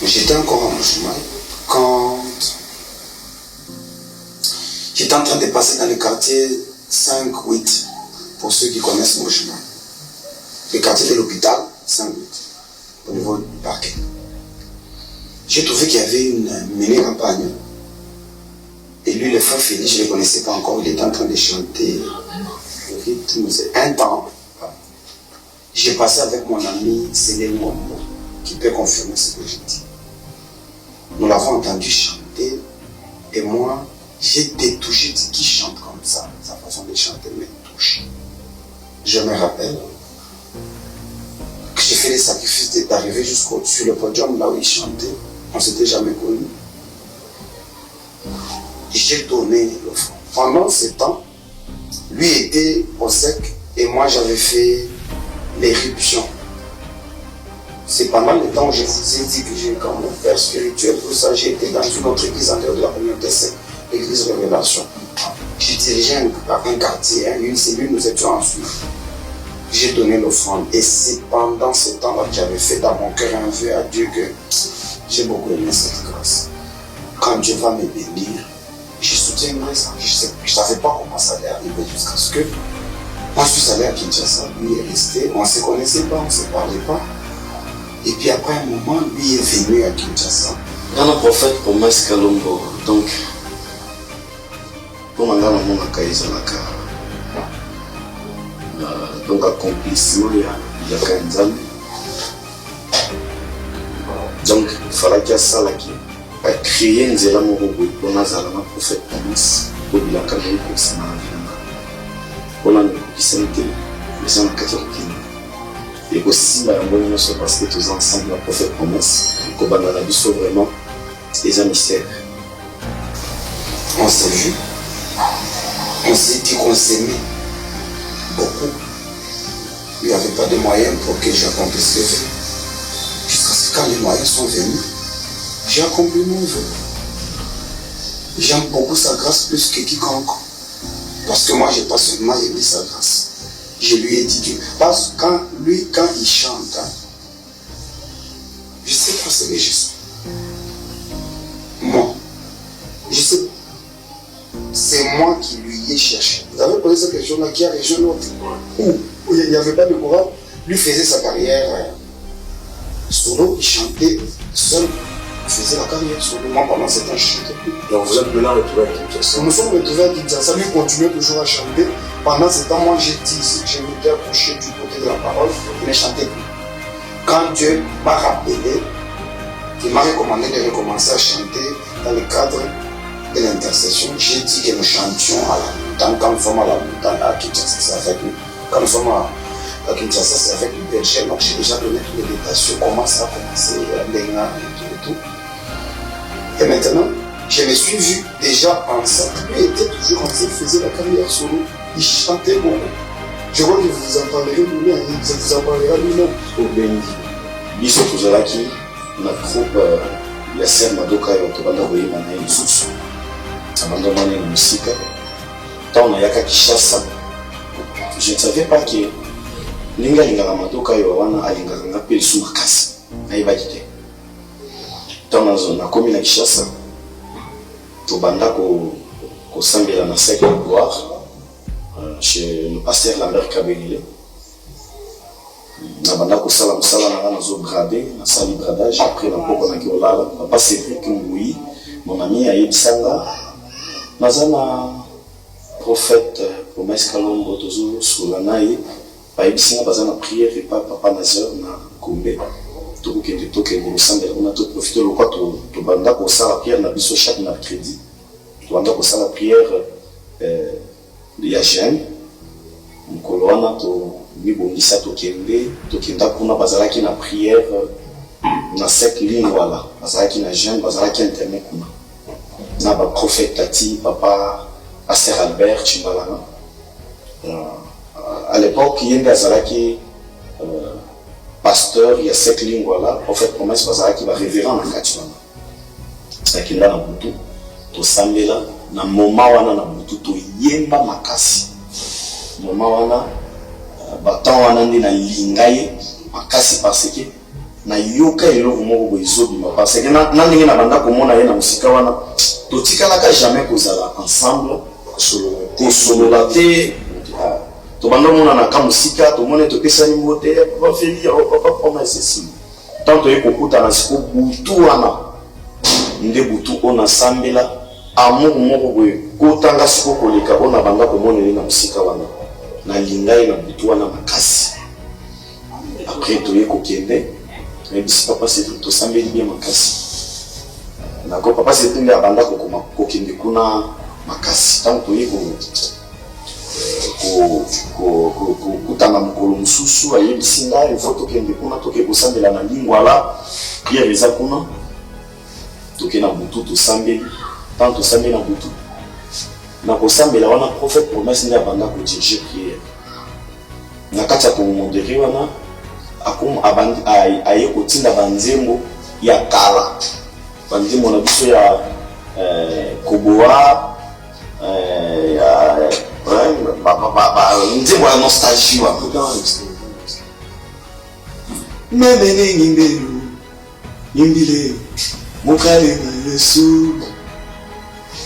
J'étais encore en chemin quand j'étais en train de passer dans le quartier 5-8, pour ceux qui connaissent mon chemin. Le quartier de l'hôpital, 5-8, au niveau du parquet. J'ai trouvé qu'il y avait une mini-campagne. Et lui, le frère Félix, je ne le connaissais pas encore, il était en train de chanter le rythme. Un temps, j'ai passé avec mon ami Céline Mombo, qui peut confirmer ce que je dis. Nous l'avons entendu chanter, et moi, j'étais touché de qui chante comme ça. Sa façon de chanter me touche. Je me rappelle que j'ai fait les sacrifices d'arriver sur le podium là où il chantait. On ne s'était jamais connus. J'ai donné l'offrande. Pendant ce temps, lui était au sec et moi j'avais fait l'éruption. C'est pendant le temps où je vous ai dit que j'ai comme mon père spirituel, tout ça, j'ai été dans une autre église en dehors de la communauté, c'est l'église Révélation. J'ai dirigé un quartier, une cellule, nous étions ensuite. J'ai donné l'offrande et c'est pendant ce temps-là que j'avais fait dans mon cœur un vœu à Dieu que j'ai beaucoup aimé cette grâce. Quand Dieu va me bénir, je soutiendrai ça. Je ne savais pas comment ça allait arriver jusqu'à ce que moi je suis allé à Kinshasa, lui est resté, on ne se connaissait pas, on ne se parlait pas. Et puis après un moment, lui est venu à Kinshasa. Dans le prophète Promesse Kalombo, donc, pour m'en aller à Kaizalaka, donc accomplissement, il y a 15 ans. Donc, il fallait qu'il y ait ça là qui a créé un zéla morobo, on a zéla un prophète Promesse, pour qu'il y ait un cadeau pour ça. On a qui s'est mis, mais c'est un cadeau qui et aussi, parce que tous ensemble, la prophète Promesse, qu'on a vraiment des mystères. On s'est vu, on s'est dit qu'on s'aimait beaucoup. Il n'y avait pas de moyens pour que j'accomplisse le vœu. Jusqu'à ce que quand les moyens sont venus, j'ai accompli mon vœu. J'aime beaucoup sa grâce plus que quiconque. Parce que moi, je n'ai pas seulement aimé sa grâce. Je lui ai dit que, parce que quand il chante, je ne sais pas ce que je sens. Moi, je sais, c'est moi qui lui ai cherché. Vous avez posé cette question-là, qui a rejoint l'autre, où il n'y avait pas de courant. Lui faisait sa carrière solo, il chantait seul, il faisait la carrière solo. Moi, pendant ce temps, je ne chantais plus. Donc vous êtes maintenant retrouvés à Kinshasa. Nous nous sommes retrouvés à Kinshasa, lui continuait toujours à chanter. Pendant ce temps, moi j'ai dit ici que je m'étais accroché du côté de la parole, il ne chantait plus. Quand Dieu m'a rappelé, il m'a recommandé de recommencer à chanter dans le cadre de l'intercession. J'ai dit que nous chantions à la montagne, quand nous sommes à la montagne à Kinshasa, c'est avec nous. Quand nous sommes à Kinshasa, c'est avec le berger. Donc j'ai déjà donné tous les détails sur comment ça a commencé, l'Enga et tout. Et maintenant, je me suis vu déjà en ça. Lui était toujours en train, il faisait la carrière solo. Il chantait beaucoup. Je vois que vous en parlerez lui-même, vous en parlerez lui-même. Au Béni. Ils sont tous là qui, notre groupe, la sœur Madoka et Otobanda Boye Manaï Soussou. Abandonné la musique. Tant on a yaka Kinshasa. Je ne savais pas que Linga Linga Madoka et Owana Alinga Linga Pele Soumakasi. Naïba Kite. Tant on a commis la Kinshasa. Tobanda ko sambela na sec de gloire. Chez le pasteur Lambert Kabelile. Nabanda ko sala musala na na zo brader na sali bradage après na poko na kiolala papa Cédric Ngoui mon ami Aïbsanga nazana prophète Promesse Kalombo tozo solanaï Aïbsanga bazana prière et papa Nazar na Kombe to ke de musambela on a tout profiter le quoi to banda ko sala prière na biso chaque mercredi to banda ko sala prière de Yagem Mkolwana to mibongisa tokenda kuna bazalaki na prière na cette ligne voilà bazalaki na jeune bazalaki internet kuna na ba prophète Tati papa Pasteur Albert Chimbalana à l'époque il y a bazalaki pasteur il y a cette ligne voilà prophète Promesse bazalaki ba révérend na katimana sakinda na butu to sambela na moment wana na butu to yemba makasi moment wana batant wana ndi na lingaye makasi parce que na yoka eloko moko boye ezobima parce que na ndenge na banda komona ye na mosika wana totikalaka jamais kozala ensemble kosolola te tobanda mona na ka mosika tomone topesani mbote papa feli papa promesse esi tant toye kokutana siko butu wana nde butu oyo nasambela amour moko boye kotanga siko koleka oyo na banda komona ye na mosika wana nalinga ye na butu wana makasi après toye kokende bisi papa Cédric tosambeli bien makasi nako papa Cédric nde abanda kokende kuna makasi tant toye kutanga mokolo mosusu ayebisi ngai ifo tokende kuna toke kosambela na lingwala pierre eza kuna toke na butu tosambeli tant tosambeli na butu na kosambela wana prophète promesse nde abanda kodirige prière na kati ya komondere wana aye kotinda banzembo ya kala banzembo na biso ya koboa nzembo ya nostalgie wa memene nyimbelu nyimbile mokale na Yesu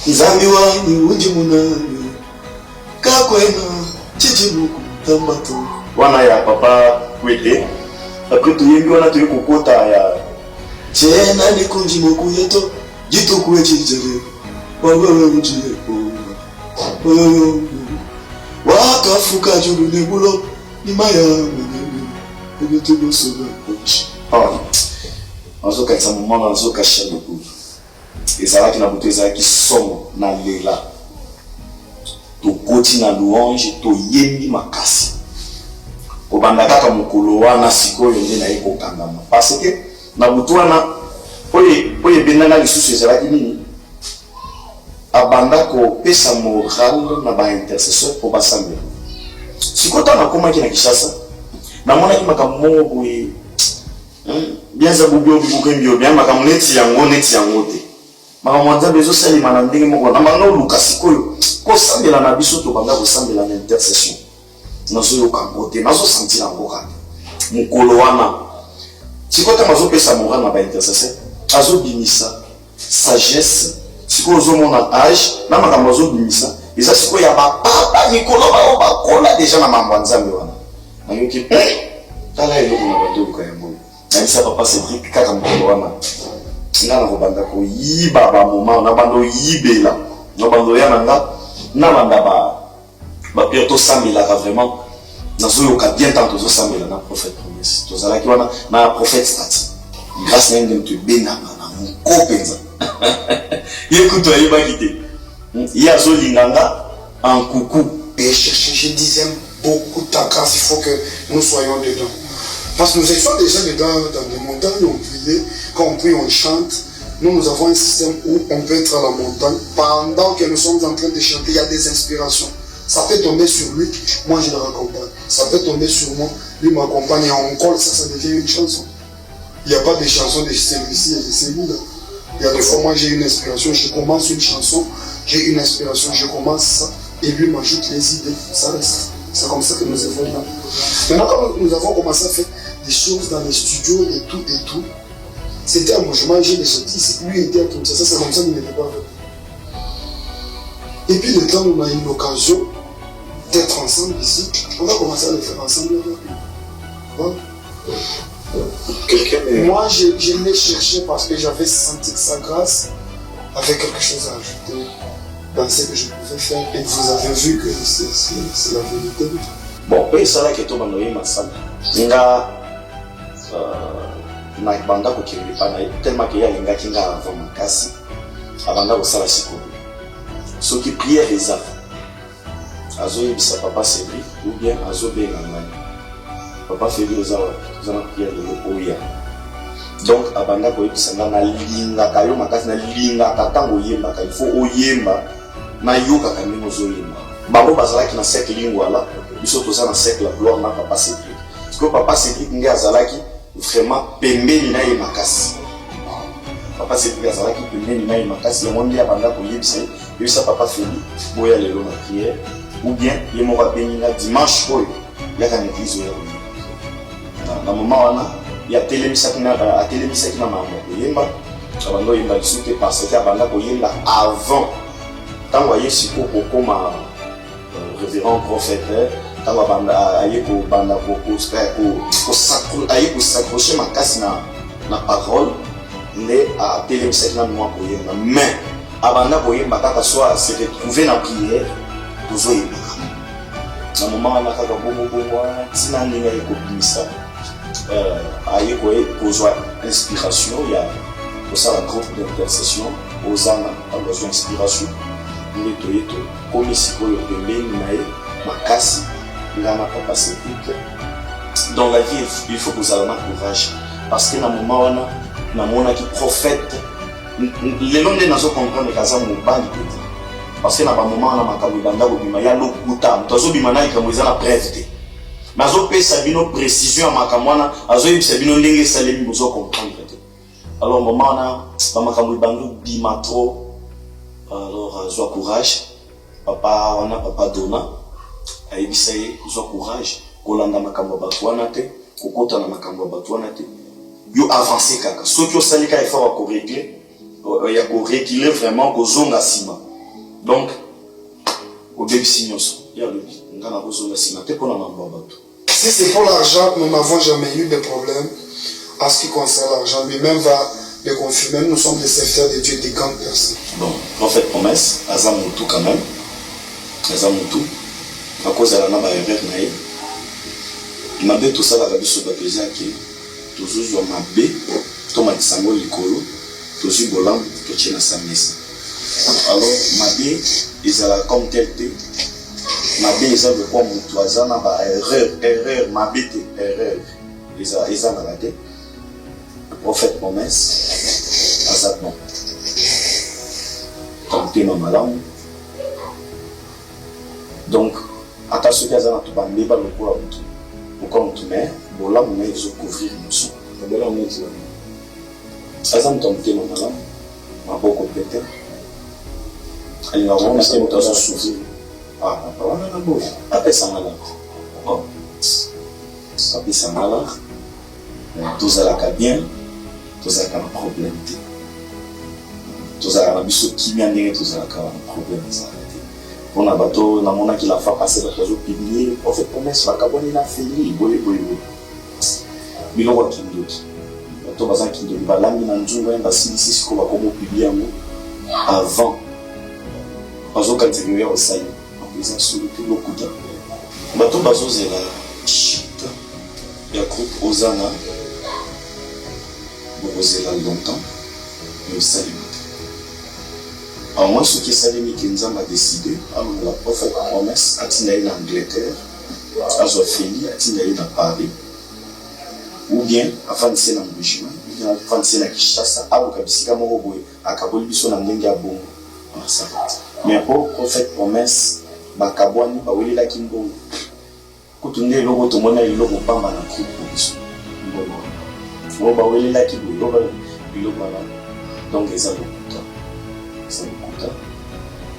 nzambi wanyi unji munani kakwena chichimuku tambato wana ya papa kwete après toyembi wana toye kokota ya tena likunji moku yeto jitukuwe chijere wawewe ujie wakafuka julu nebulo ni maya menyewe ebetugo soga konchi azoka tsa mama azoka shabuku ezalaki na buto ezalaki somo na lela tokoti na louange toyembi makasi obanda kaka mokolo wana sikoyo nde naye kokangama parce que na butu wana oyo ebendanga lisusu ezalaki nini abanda kopesa moral na baintercesseur mpo basambela sikoyo ntango nakomaki na Kinshasa namonaki makambo moko boye bienza bubio bikokembio bien makambo neti yango te makambo ya nzambe ezosalema na ndenge moko na banda oluka sikoyo kosambela na biso tobanda kosambela na intercession nazoyoka ngo te nazosantila ngo kaka mokolo wana sikoyo ntango azopesa moral na baintercesseur azobimisa sagesse sikoyo ozomona age na makambo azobimisa eza sikoyo ya bapapa mikolo bao bakola deja na mambo ya nzambe wana nayoki tala eloko na bato oluka yango nayebisa papa Cédric kaka mokolo wana nga na kobanda koyiba bamoma na banda oyibela na banda oya na nga na banda bapierre tosambelaka vraiment nazoyoka bien tant tozosambela na prophète promesse tozalaki wana na prophète stati grâce na ye nde moto ebenganga na moko mpenza ye kutu ayebaki te ye azolinganga en coucou. Et je disais beaucoup ta grâce, il faut que nous soyons dedans. Parce que nous étions déjà dedans dans les montagnes, on priait, quand on prie, on chante. Nous avons un système où on peut être à la montagne. Pendant que nous sommes en train de chanter, il y a des inspirations. Ça peut tomber sur lui, moi je le raccompagne. Ça peut tomber sur moi, lui m'accompagne et on colle, ça devient une chanson. Il n'y a pas de chanson de celui-ci et de celui-là. Il y a des fois, moi j'ai une inspiration, je commence une chanson, j'ai une inspiration, je commence ça, et lui m'ajoute les idées, ça reste. C'est comme ça que nous évoluons. Maintenant, quand nous avons commencé à faire des choses dans les studios et tout, c'était un mouvement, j'ai les sorties ici, lui était à tout ça, c'est comme ça qu'il ne peut pas faire. Et puis le temps où on a eu l'occasion d'être ensemble ici, on a commencé à le faire ensemble avec lui. Voilà. Moi, je l'ai cherché parce que j'avais senti que sa grâce avait quelque chose à ajouter dans ce que je pouvais faire. Et vous avez vu que c'est la vérité. Bon, oui, c'est là que tu m'as dit, nga na banda ko kiri pana tellement que ya linga kinga avant makasi abanda ko sala siko so ki prière eza azo yebisa papa Cédric ou bien azo benga ngani papa Cédric eza na prière de oya donc abanda ko yebisa ngana linga kayo makasi na linga katango yemba ka il faut oyemba na yoka kanimo zo yemba bango bazalaki na cercle lingwala biso toza na cercle la gloire na papa Cédric parce que papa Cédric nge azalaki vraiment pembeni na ye makasi papa Cédric azalaki pembeni na ye makasi yango nde abanda koyebisa papa Feli boya lelo na prière ou bien ye moko abengi na dimanche oyo yaka na église oyo na moment wana ya telemisaki na mambo koyemba abanda oyemba lisusu te parce que abanda koyemba avant ntango aye sikoyo kokoma révérend prophète ntango abanda aye kobanda aye kosacroche makasi na parole nde atelemisaki nanu mwa koyemba mais abanda koyemba kaka so se retrouve na prière tozoyembaka na moma wana kaka bongo ntina ndenge aye kobimisa aye kozwa inspiration ya kosala groupe d'intercession ozanga ntango azwa inspiration nde toye tokomi sikoyo pembeni na ye makasi nga na papa Cédric. Dans la vie il faut kozala na courage parce que na moma wana namonaki prophète lelo nde nazocomprendre kaza mobali te parce que na bamoma wana makambo ebanda kobima ya lokuta moto azobima na likambo eza na breve te mais azopesa bino précision ya makambo wana azoyebisa bino ndenge esalemi bozocomprendre te. Alors moma wana bamakambo ebanda obima trop, alors azwa courage papa wana papa Dona ayebisa ye kozwa courage kolanda makambo ya bato wana te kokota na makambo ya bato wana te yo avancer kaka soki osali ka effort ya korekile vraiment kozonga nsima donc obebisi nyonso ya lobi nga na kozonga nsima te mpona mambo ya bato. Si c'est pour l'argent, nous n'avons jamais eu de problème en ce qui concerne l'argent. Lui-même va le confirmer. Nous sommes des serviteurs de Dieu, des grandes personnes. Bon, prophète promesse, Azamutu quand même. Azamutu, à cause de la naba erreur naïe. Ma bé tout ça la rabi sur baptême qui toujours ma bé, Thomas Sango Likolo, toujours bolam, tout tient à sa messe. Alors ma bé, ils a comme tel ma bé ils ont de quoi mon toisin n'a pas erreur ma bé erreur ils ont raté le prophète promesse Azat non tenter ma malade donc attention qu'ils ont tout bandé par le poids au compte mais bon là on ils ont couvrir nos sons bon là on est Azam tenter ma malade ma beaucoup peut-être il va voir c'est mon souffrir. Ah, voilà la bouche. Après ça, malade. Oh, après ça, malade. Tout ça là, bien. Tout ça là, problème. Tout ça là, biso qui vient de tout ça là, problème. On a bateau, on a mon qui l'a fait passer la chose publiée. En fait, promesse, la cabane il a fait lui, bolé. Bilo wa kindoki. Bateau bazan kindoki, balangi na nzunga, basili sisi ko bakomo publier avant. Bazo kanzeliwe au saï. Ils ont soulevé le coup d'un bateau bazo zela chita ya groupe Ozana bozela longtemps mais salut à moins ce qui salimi qui nous a décidé à la prophète promesse à Tinaï en Angleterre à Zofeli à Tinaï dans Paris ou bien à Fancy en Bouchima ou bien à Fancy en Kishasa à Okabisika Moroboy à Kaboli biso na ndenge ya bongo ça mais pour prophète promesse bakabwani baweli kimbongo kutunde logo tomona logo pamba na groupe biso mbongo baweli kimbongo logo bana donc les alokuta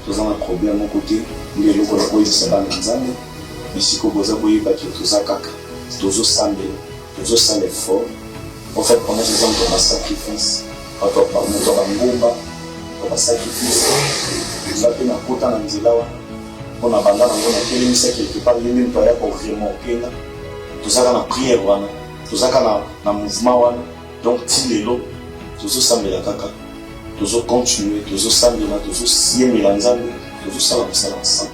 tous un problème au côté mais logo la boyi sa bana nzambe bisiko boza boyi ba ki tozakaka tozo sambe fort en fait pendant ces temps de sacrifice quand on parle de ngomba on sacrifice ça peut na kota na nzela wana on a bandana on a télémisé quelque part il même pas pour vraiment kenga tout ça dans la prière wana tout ça na mouvement wana donc tilelo toujours sambela kaka toujours continuer toujours sambela toujours siemela nzambe toujours ça ensemble